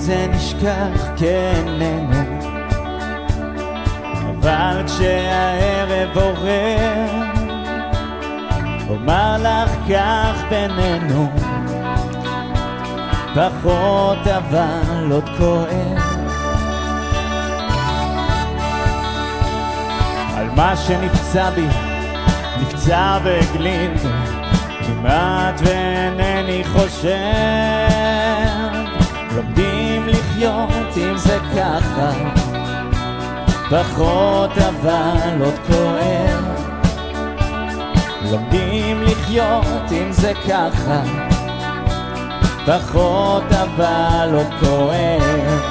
זה נשכח כאיננו, אבל כשהערב עורר אומר לך כך בינינו, פחות אבל עוד כואב על מה שנפצע בי, נפצע והגליד, כמעט ואינני חושב. לומדים לחיות אם זה ככה, פחות אבל עוד כואב. לומדים לחיות אם זה ככה, פחות אבל עוד כואב.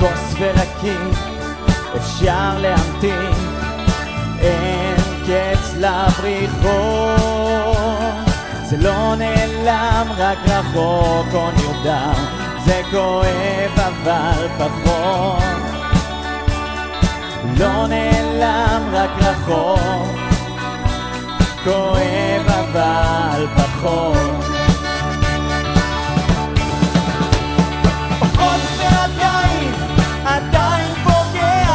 כוס ורקים אפשר להמתין, אין קץ לבריחות. זה לא נעלם, רק רחוק או נרדם, זה כואב אבל פחות. לא נעלם, רק רחוק, כואב אבל פחות. פחות ועדיין, עדיין פוגע,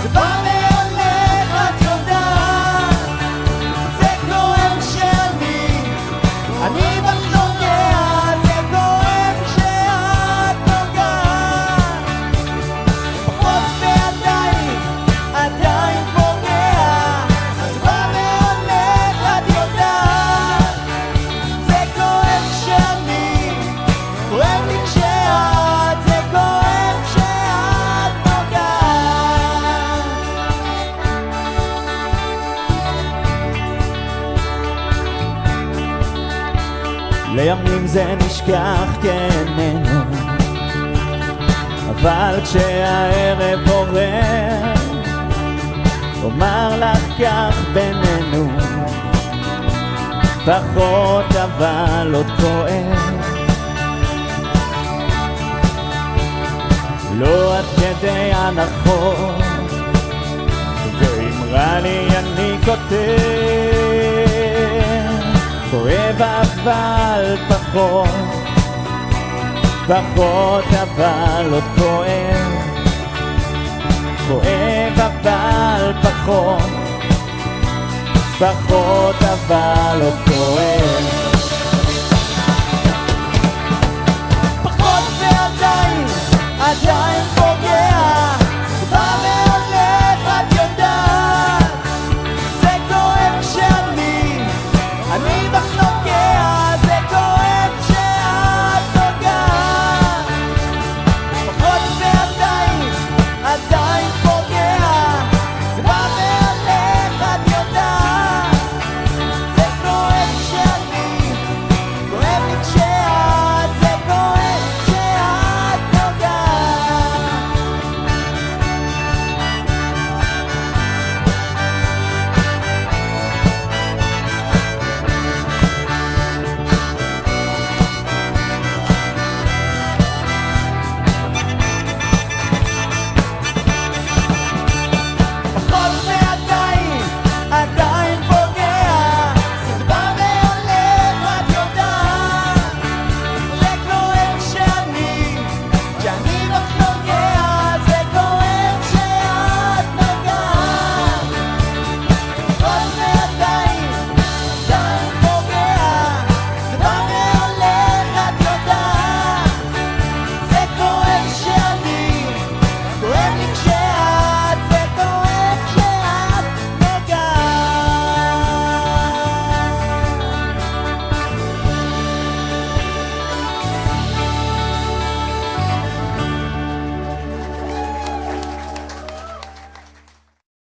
זה בא והולך, את יודעת. זה כואב כשאני בך נוגע, זה כואב כשאת נוגעת. פחות ועדיין, עדיין פוגע, זה בא והולך, את יודעת. זה כואב כשאני, כואב לי כשאת, זה כואב כשאת נוגעת. לימים זה נשכח כאיננו, אבל כשהערב עורר אומר לך כך בינינו, פחות אבל עוד כואב. לא עד כדי הנחות, ואם רע לי אני כותב, כואב אבל פחות, פחות אבל עוד כואב. כואב אבל פחות, פחות אבל עוד כואב.